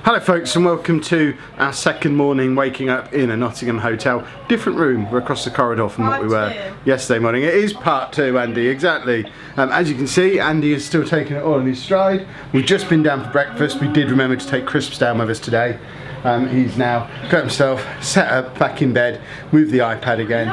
Hello folks and welcome to our second morning waking up in a Nottingham hotel. Different room, we're across the corridor from what we were yesterday morning. It is part two, Andy, exactly. As you can see, Andy is still taking it all in his stride. We've just been down for breakfast. We did remember to take Crisps down with us today. He's now got himself set up back in bed with the iPad again.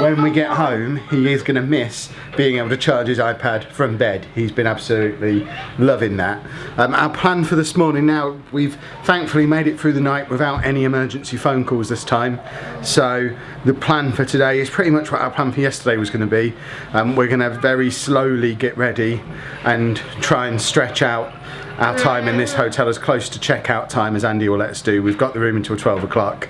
When we get home, he is going to miss being able to charge his iPad from bed. He's been absolutely loving that. Our plan for this morning now, we've thankfully made it through the night without any emergency phone calls this time. So the plan for today is pretty much what our plan for yesterday was going to be. We're going to very slowly get ready and try and stretch out our time in this hotel as close to checkout time as Andy will let us do. We've got the room until 12 o'clock.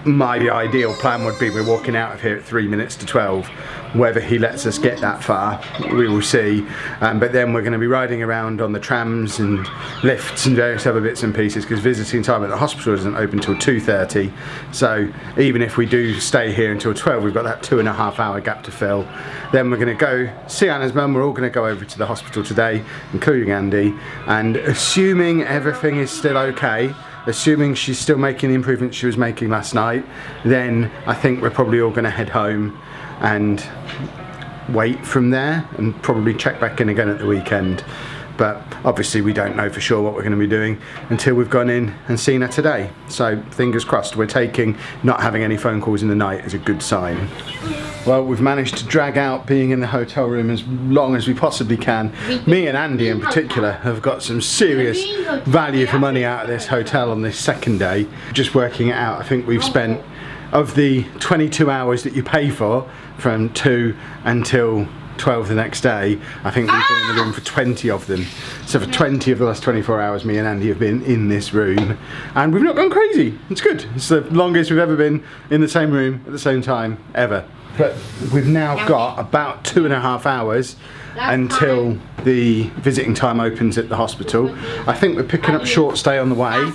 My ideal plan would be we're walking out of here at 3 minutes to 12. Whether he lets us get that far, we will see. But then we're going to be riding around on the trams and lifts and various other bits and pieces because visiting time at the hospital isn't open till 2:30. So even if we do stay here until 12, we've got that 2.5 hour gap to fill. Then we're going to go see Anna's mum. We're all going to go over to the hospital today, including Andy. And assuming everything is still okay, assuming she's still making the improvements she was making last night, then I think we're probably all going to head home and wait from there and probably check back in again at the weekend. But obviously we don't know for sure what we're going to be doing until we've gone in and seen her today. So fingers crossed. We're taking not having any phone calls in the night as a good sign. Well, we've managed to drag out being in the hotel room as long as we possibly can. Me and Andy in particular have got some serious value for money out of this hotel on this second day. Just working it out, I think we've spent, of the 22 hours that you pay for, from 2 until 12 the next day, I think we've been in the room for 20 of them. So for 20 of the last 24 hours, me and Andy have been in this room and we've not gone crazy. It's good. It's the longest we've ever been in the same room at the same time, ever. But we've now got about 2.5 hours until the visiting time opens at the hospital. I think we're picking up Shortstay on the way,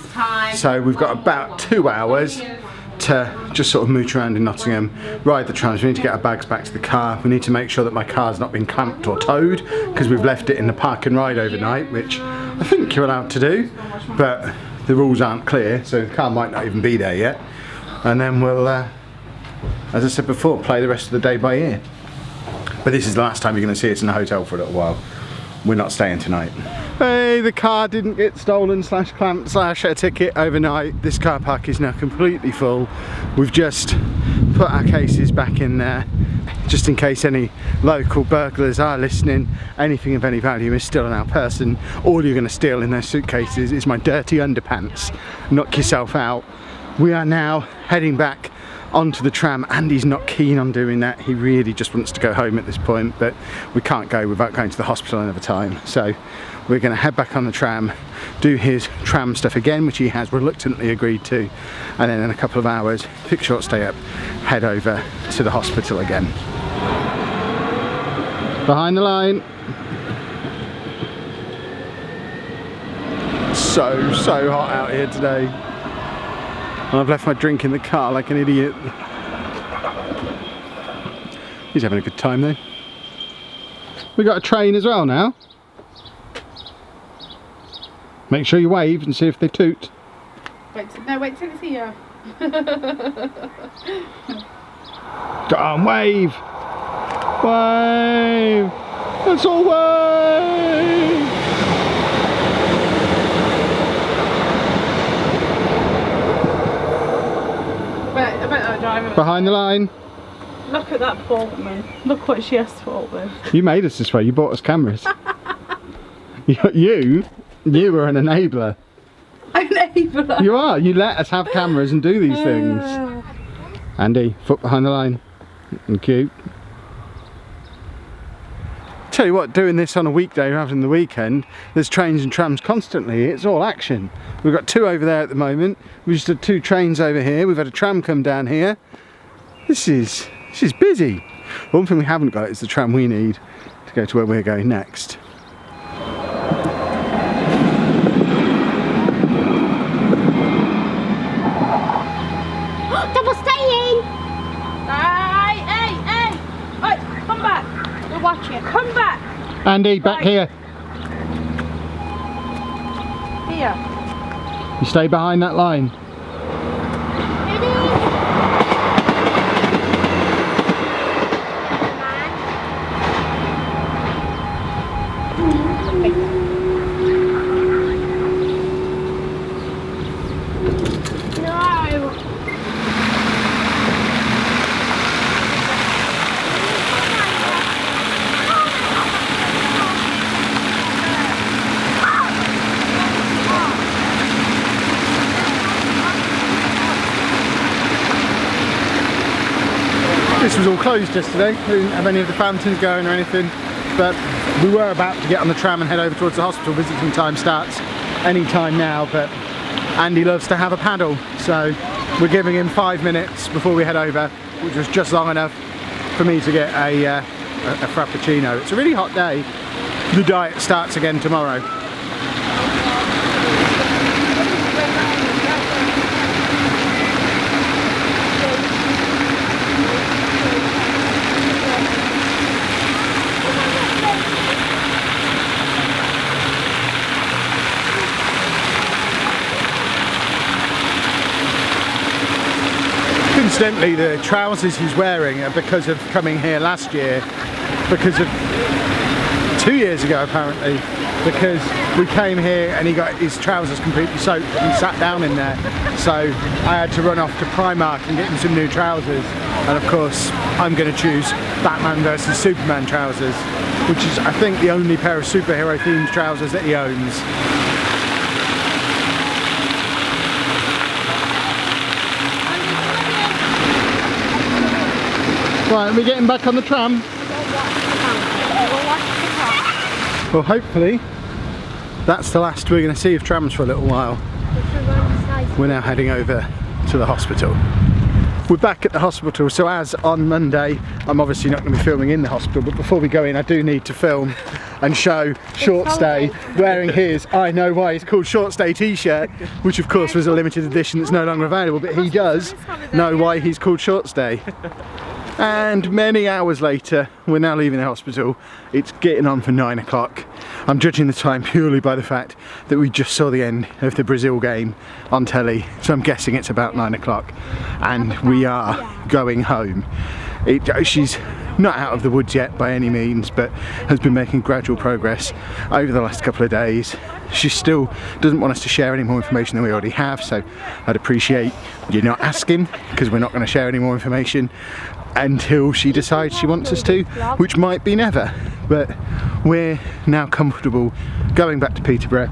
so we've got about 2 hours to just sort of mooch around in Nottingham, ride the trams. We need to get our bags back to the car. We need to make sure that my car's not been clamped or towed because we've left it in the park and ride overnight, which I think you're allowed to do, but the rules aren't clear, so the car might not even be there yet. And then we'll, as I said before, play the rest of the day by ear. But this is the last time you're going to see us in a hotel for a little while. We're not staying tonight. Hey, the car didn't get stolen / clamped / a ticket overnight. This car park is now completely full. We've just put our cases back in there just in case any local burglars are listening. Anything of any value is still on our person. All you're going to steal in those suitcases is my dirty underpants. Knock yourself out. We are now heading back onto the tram. Andy's not keen on doing that. He really just wants to go home at this point, but we can't go without going to the hospital another time. So we're going to head back on the tram, do his tram stuff again, which he has reluctantly agreed to, and then in a couple of hours pick Shortstay up, head over to the hospital again. Behind the line. So hot out here today. And I've left my drink in the car like an idiot. He's having a good time though. We got a train as well now. Make sure you wave and see if they toot. Wait till it's here. Go on, wave! Wave! Let's all wave! Behind the line. Look at that poor woman. Look what she has to put with. You made us this way. You bought us cameras. you were an enabler. Enabler? You are. You let us have cameras and do these things. Andy, foot behind the line. And cute. Tell you what, doing this on a weekday rather than the weekend, there's trains and trams constantly. It's all action. We've got 2 over there at the moment. We've just had 2 trains over here. We've had a tram come down here. This is busy. One thing we haven't got is the tram we need to go to where we're going next. Double staying! Hey! Right, come back. We'll watch you. Come back. Andy, back here. Here. You stay behind that line. This was all closed yesterday. We didn't have any of the fountains going or anything, but we were about to get on the tram and head over towards the hospital. Visiting time starts any time now, but Andy loves to have a paddle, so we're giving him 5 minutes before we head over, which was just long enough for me to get a frappuccino. It's a really hot day. The diet starts again tomorrow. Incidentally, the trousers he's wearing are because of coming here last year, because of 2 years ago apparently, because we came here and he got his trousers completely soaked and sat down in there, so I had to run off to Primark and get him some new trousers. And of course I'm going to choose Batman versus Superman trousers, which is I think the only pair of superhero themed trousers that he owns. Right, are we getting back on the tram? Well, hopefully that's the last we're going to see of trams for a little while. We're now heading over to the hospital. We're back at the hospital, so as on Monday, I'm obviously not going to be filming in the hospital, but before we go in I do need to film and show Shortstay wearing his I know why it's called Shortstay t-shirt, which of course was a limited edition that's no longer available, but he does know why he's called Shortstay. And many hours later, we're now leaving the hospital. It's getting on for 9 o'clock. I'm judging the time purely by the fact that we just saw the end of the Brazil game on telly, so I'm guessing it's about 9 o'clock, and we are going home. She's not out of the woods yet by any means, but has been making gradual progress over the last couple of days. She still doesn't want us to share any more information than we already have, so I'd appreciate you not asking, because we're not going to share any more information until she decides she wants us to, which might be never. But we're now comfortable going back to Peterborough,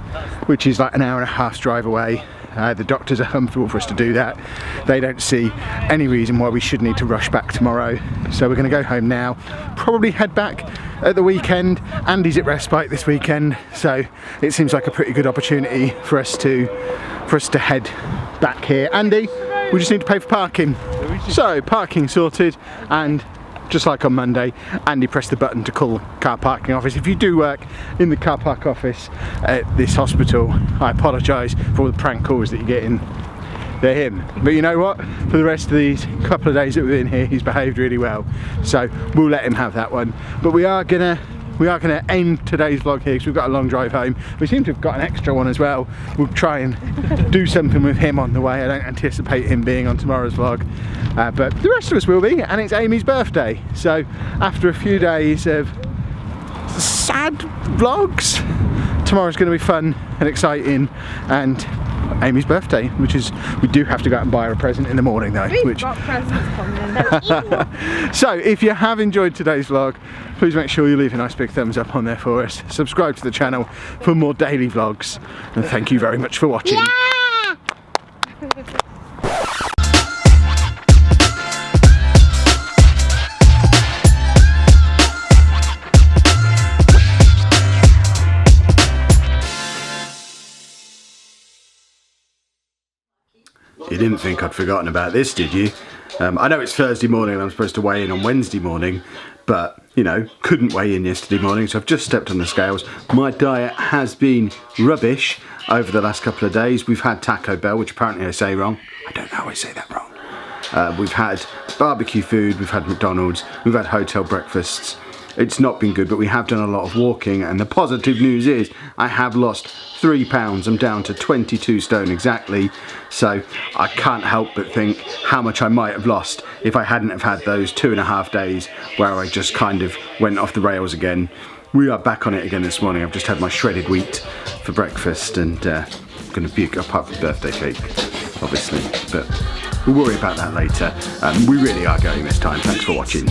which is like an hour and a half's drive away. The doctors are comfortable for us to do that. They don't see any reason why we should need to rush back tomorrow. So we're going to go home now, probably head back at the weekend. Andy's at respite this weekend, so it seems like a pretty good opportunity for us to head back here. Andy, we just need to pay for parking. So parking sorted, and just like on Monday, Andy pressed the button to call the car parking office. If you do work in the car park office at this hospital, I apologise for all the prank calls that you're getting. They're him. But you know what? For the rest of these couple of days that we've been here, he's behaved really well. So we'll let him have that one. But we are gonna end today's vlog here because we've got a long drive home. We seem to have got an extra one as well. We'll try and do something with him on the way. I don't anticipate him being on tomorrow's vlog, but the rest of us will be, and it's Amy's birthday. So after a few days of sad vlogs, tomorrow's going to be fun and exciting, and Amy's birthday, which is, we do have to go out and buy her a present in the morning though. We've got presents coming. So if you have enjoyed today's vlog, please make sure you leave a nice big thumbs up on there for us. Subscribe to the channel for more daily vlogs, and thank you very much for watching. Yeah! You didn't think I'd forgotten about this, did you? I know it's Thursday morning and I'm supposed to weigh in on Wednesday morning, but, you know, couldn't weigh in yesterday morning, so I've just stepped on the scales. My diet has been rubbish over the last couple of days. We've had Taco Bell, which apparently I say wrong. I don't know, I say that wrong. We've had barbecue food, we've had McDonald's, we've had hotel breakfasts. it's not been good, but we have done a lot of walking, and the positive news is I have lost 3 pounds. I'm down to 22 stone exactly, so I can't help but think how much I might have lost if I hadn't have had those 2.5 days where I just kind of went off the rails again. We are back on it again this morning. I've just had my shredded wheat for breakfast, and I'm going to puke apart from the birthday cake, obviously, but we'll worry about that later. We really are going this time. Thanks for watching.